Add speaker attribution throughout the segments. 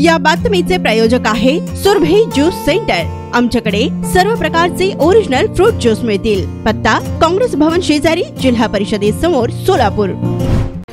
Speaker 1: या बातमीचे प्रायोजक आहे सुरभी ज्यूस सेंटर। आमच्याकडे सर्व प्रकारचे ओरिजिनल फ्रूट ज्यूस मिळतील। पत्ता काँग्रेस भवन शेजारी, जिल्हा परिषदेसमोर, सोलापूर।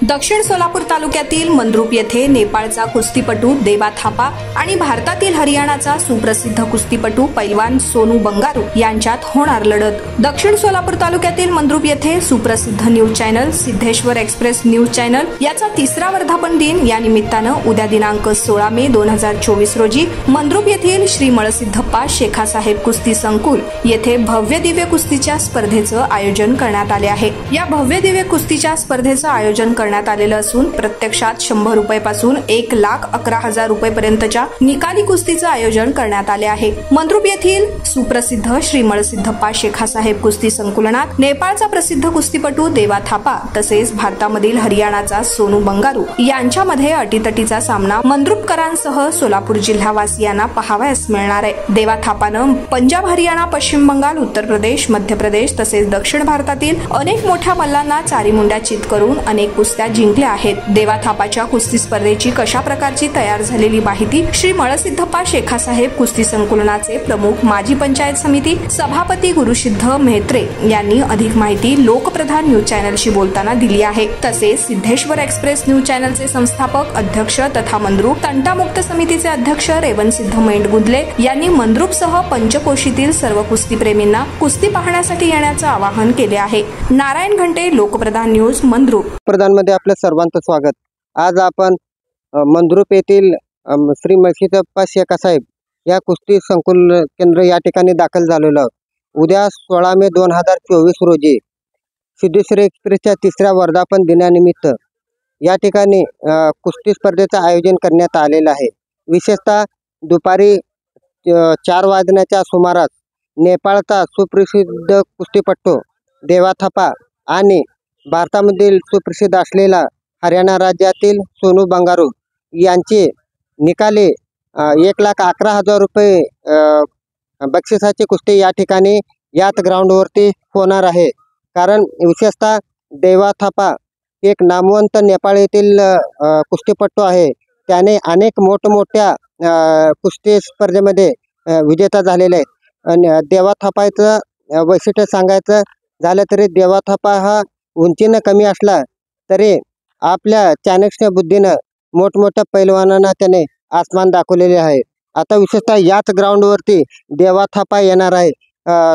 Speaker 2: दक्षिण सोलापूर तालुक्यातील मंद्रुप येथे नेपाळचा कुस्तीपटू देवा थापा आणि भारतातील हरियाणाचा सुप्रसिद्ध कुस्तीपटू पैलवान सोनू बंगारू यांच्यात होणार लढत। दक्षिण सोलापूर तालुक्यातील मंद्रुप येथे सुप्रसिद्ध news channel Siddheshwar express news channel याचा 3रा वर्धापन दिन या निमित्तानं उद्या दिनांक 16 मे 2024 रोजी मंद्रुप येथील श्री मळसिद्धप्पा शेखासाहेब कुस्ती संकुल येथे भव्य दिव्य कुस्तीच्या स्पर्धेचं आयोजन करण्यात आले आहे। या भव्य दिव्य कुस्तीच्या स्पर्धेचं आयोजन करण्यात आलेलं असून प्रत्यक्षात 100 रुपयापासून 1,11,000 रुपयापर्यंतच्या निकाली कुस्तीचं आयोजन करण्यात आले आहे। मंद्रुप येथील सुप्रसिद्ध श्री मळसिद्धप्पा शेखासाहेब कुस्ती संकुलनात नेपाळचा प्रसिद्ध कुस्तीपटू देवा थापा तसेच भारतामधील हरियाणाचा सोनू बंगारू यांच्यामध्ये अटीतटीचा सामना मंद्रुपकरांसह सोलापूर जिल्हावासियांना पाहावयास मिळणार आहे। देवा थापानं पंजाब, हरियाणा, पश्चिम बंगाल, उत्तर प्रदेश, मध्य प्रदेश तसेच दक्षिण भारतातील अनेक मोठ्या मल्लांना चारीमुंड्या चित करून अनेक कुस्त्या जिंकल्या आहेत। देवा थापाच्या कुस्ती स्पर्धेची कशा प्रकारची तयार झालेली माहिती श्री मळसिद्धप्पा शेखासाहेब कुस्ती संकुलनाचे प्रमुख माजी पंचायत समिती सभापती गुरुसिद्ध मेहत्रे यांनी अधिक माहिती लोकप्रधान न्यूज चॅनलशी बोलताना दिली आहे। तसेच सिद्धेश्वर एक्सप्रेस न्यूज चॅनलचे संस्थापक अध्यक्ष तथा मंद्रुप तंटामुक्त समितीचे अध्यक्ष रेवणसिद्ध मेंढगुदले यांनी मंद्रुपसह पंचकोशीतील सर्व कुस्तीप्रेमींना कुस्ती पाहण्यासाठी येण्याचं आवाहन केले आहे। नारायण घंटे, लोकप्रधान न्यूज, मंद्रुप।
Speaker 3: प्रधानमध्ये आपलं सर्वांचं स्वागत। आज आपण मंद्रुप येथील श्री मळसिद्धप्पा शेखासाहेब या कुस्ती संकुल केंद्र या ठिकाणी दाखल झालेलो। उद्या 16 मे 2024 रोजी सिद्धेश्वर एक्सप्रेसच्या 3ऱ्या वर्धापन दिनानिमित्त या ठिकाणी कुस्ती स्पर्धेचं आयोजन करण्यात आलेलं आहे। विशेषतः दुपारी 4 वाजण्याच्या सुमारास नेपाळचा सुप्रसिद्ध कुस्तीपटू देवा थापा आणि भारतामधील सुप्रसिद्ध असलेला हरियाणा राज्यातील सोनू बंगारू यांची निकाली 1,11,000 रुपये बक्षिसाची कुस्ती या ठिकाणी याच ग्राउंडवरती होणार आहे। कारण विशेषतः देवा थापा एक नामवंत नेपाळ येथील कुस्तीपटू आहे। त्याने अनेक मोठमोठ्या कुस्ती स्पर्धेमध्ये विजेता झालेले आहेत। आणि देवा थापाचं वैशिष्ट्य सांगायचं झालं तरी देवा थापा हा उंचीनं कमी असला तरी आपल्या चाणक्य बुद्धीनं मोठमोठ्या पैलवानांना त्याने आसमान दाखवलेले आहे। आता विशेषतः याच ग्राउंडवरती देवा थापा येणार आहे।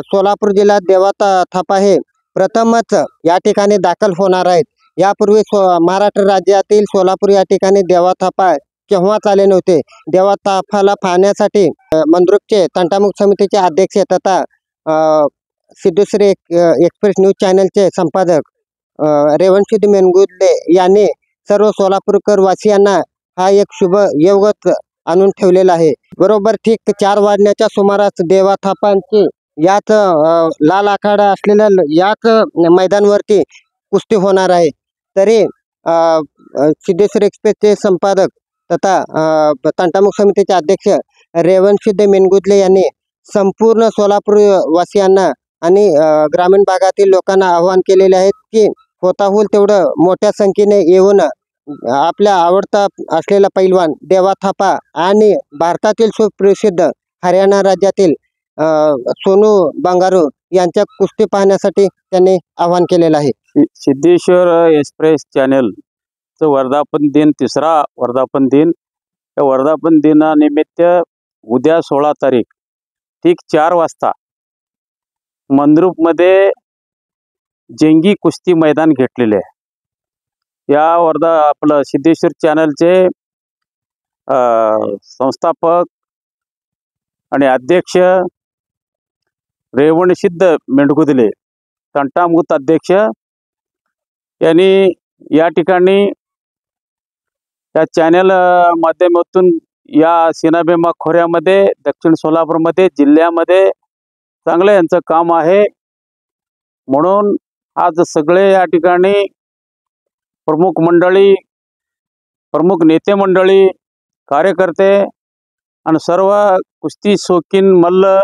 Speaker 3: सोलापूर जिल्ह्यात देवा थापा हे प्रथमच या ठिकाणी दाखल होणार आहेत। यापूर्वी महाराष्ट्र राज्यातील सोलापूर या ठिकाणी देवा थापा केव्हाच आले नव्हते। देवा थापाला पाहण्यासाठी मंद्रुपचे तंटामुक्त समितीचे अध्यक्ष तथा सिद्धेश्वर एक्सप्रेस न्यूज चॅनलचे संपादक रेवणसिद्ध मेंढगुदले यांनी सर्व सोलापूरकर वासियांना हा एक शुभ योगच आणून ठेवलेला आहे। बरोबर ठीक 4 वाजण्याच्या सुमारास देवा थापांची याच लाल आखाडा असलेल्या याच मैदानावरती कुस्ती होणार आहे। तरी सिद्धेश्वर एक्सप्रेसचे संपादक तथा तंटामुक्त समितीचे अध्यक्ष रेवणसिद्ध मेंढगुदले यांनी संपूर्ण सोलापूर वासियांना आणि ग्रामीण भागातील लोकांना आवाहन केलेले आहे की होता होईल तेवढं मोठ्या संख्येने येऊन आपल्या आवडता असलेला पैलवान देवा थापा आणि भारतातील सुप्रसिद्ध हरियाणा राज्यातील सोनू बंगारू यांच्या कुस्ती पाहण्यासाठी त्यांनी आवाहन केलेलं आहे।
Speaker 4: सिद्धेश्वर एक्सप्रेस चॅनलचं वर्धापन दिन, 3रा वर्धापन दिन, या वर्धापन दिनानिमित्त उद्या 16 तारीख ठीक 4 वाजता मंद्रुपमध्ये जंगी कुस्ती मैदान घेतलेले आहे। या आपलं सिद्धेश्वर चॅनलचे संस्थापक आणि अध्यक्ष रेवणसिद्ध मेंढगुदले, तंटामुक्त अध्यक्ष यांनी या ठिकाणी या चॅनल माध्यमातून या सीनाभीमा खोऱ्यामध्ये दक्षिण सोलापूरमध्ये जिल्ह्यामध्ये चांगलं यांचं काम आहे। म्हणून आज सगळे या ठिकाणी प्रमुख मंडळी, प्रमुख नेते मंडळी, कार्यकर्ते आणि सर्व कुस्ती शौकीन मल्ल,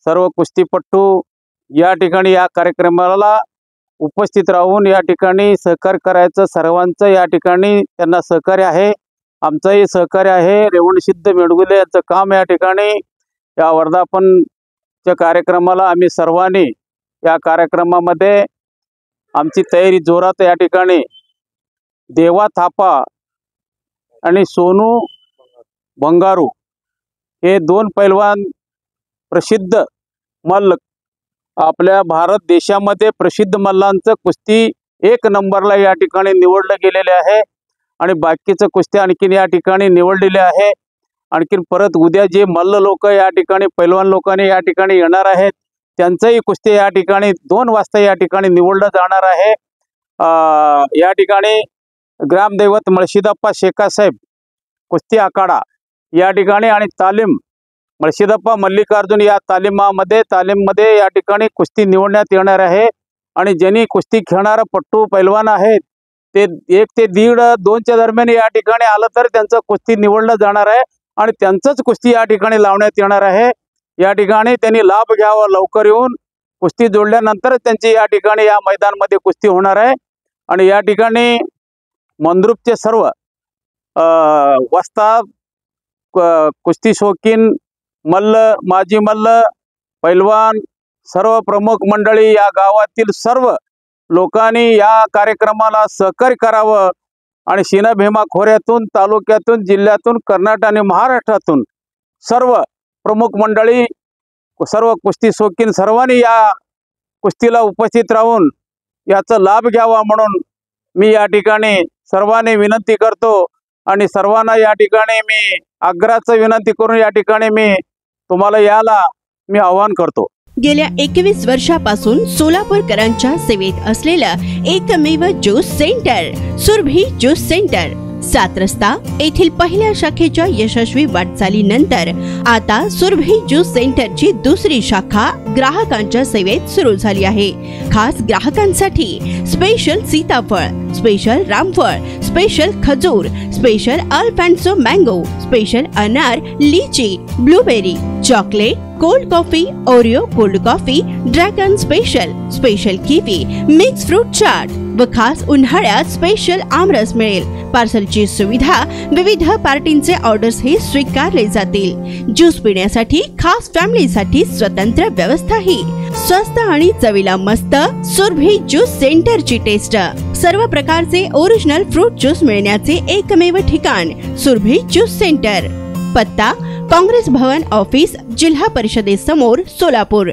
Speaker 4: सर्व कुस्तीपटू या ठिकाणी या कार्यक्रमाला उपस्थित राहून या ठिकाणी सहकार्य करायचं, सर्वांचं या ठिकाणी त्यांना सहकार्य आहे। आमचंही सहकार्य आहे। रेवणसिद्ध मेडगुले यांचं काम या ठिकाणी या वर्धापनच्या कार्यक्रमाला आम्ही सर्वांनी या कार्यक्रमामध्ये आमची तयारी जोरात या ठिकाणी देवा थापा आणि सोनू बंगारू हे दोन पैलवान प्रसिद्ध मल्ल आपल्या भारत देशामध्ये प्रसिद्ध मल्लांचं कुस्ती 1 नंबरला या ठिकाणी निवडलं गेलेले आहे आणि बाकीचं कुस्ती आणखीन या ठिकाणी निवडलेले आहे। आणखीन परत उद्या जे मल्ल लोक या ठिकाणी पैलवान लोकांनी या ठिकाणी येणार आहेत त्यांचंही कुस्ती या ठिकाणी 2 वाजता या ठिकाणी निवडलं जाणार आहे। या ठिकाणी ग्रामदैवत मळशीदप्पा शेकासाहेब कुस्ती आखाडा या ठिकाणी आणि तालीम मळशीदप्पा मल्लिकार्जुन या तालीममध्ये या ठिकाणी कुस्ती निवडण्यात येणार आहे। आणि ज्यांनी कुस्ती खेळणारा पट्टू पैलवान आहेत ते 1 ते 1:30-2च्या दरम्यान या ठिकाणी आलं तर त्यांचं कुस्ती निवडलं जाणार आहे आणि त्यांचंच कुस्ती या ठिकाणी लावण्यात येणार आहे। या ठिकाणी त्यांनी लाभ घ्यावा, लवकर येऊन कुस्ती जोडल्यानंतर त्यांची या ठिकाणी या मैदानामध्ये कुस्ती होणार आहे। आणि या ठिकाणी मंद्रुपचे सर्व वस्ताद कुस्ती शौकीन मल्ल, माजी मल्ल, पैलवान, सर्व प्रमुख मंडळी या गावातील सर्व लोकांनी या कार्यक्रमाला सहकार्य करावं आणि शिनभीमा खोऱ्यातून, तालुक्यातून, जिल्ह्यातून, कर्नाटक आणि महाराष्ट्रातून सर्व प्रमुख मंडळी, सर्व कुस्ती शौकीन सर्वांनी या कुस्तीला उपस्थित राहून याचा लाभ घ्यावा म्हणून मी या ठिकाणी सर्वांनी विनंती करतो आणि सर्वांना या ठिकाणी मी आग्रहाचं विनंती करून या ठिकाणी मी तुम्हाला याला मी आवाहन करतो।
Speaker 1: गेल्या 21 वर्षापासून सोलापूरकरांच्या सेवेत असलेलं एकमेव juice centre Surabhi juice centre 7 रस्ता येथील पहिल्या शाखेच्या यशस्वी वाटचालीनंतर आता सुरभी ज्यूस सेंटरची दुसरी शाखा ग्राहकांच्या सेवेत सुरू झाली आहे। खास ग्राहकांसाठी स्पेशल सीताफळ, स्पेशल रामफळ, स्पेशल खजूर, स्पेशल अल्फान्सो मँगो, स्पेशल अनार, लीची, blueberry, chocolate, cold coffee, Oreo cold coffee, dragon special kiwi, mix fruit chaat व खास उन्हाळ्यात स्पेशल आमरस मिळेल। पार्सलची सुविधा, विविध पार्टींचे ऑर्डर्स हे स्वीकारले जातील। ज्यूस पिण्यासाठी खास फॅमिलीसाठी स्वतंत्र व्यवस्थाही। स्वस्त आणि चवीला मस्त सुरभी ज्यूस सेंटरची टेस्ट। सर्व प्रकारचे ओरिजिनल फ्रूट ज्यूस मिळण्याचे एकमेव ठिकाण सुरभी ज्यूस सेंटर। पत्ता काँग्रेस भवन ऑफिस, जिल्हा परिषदेसमोर, सोलापूर।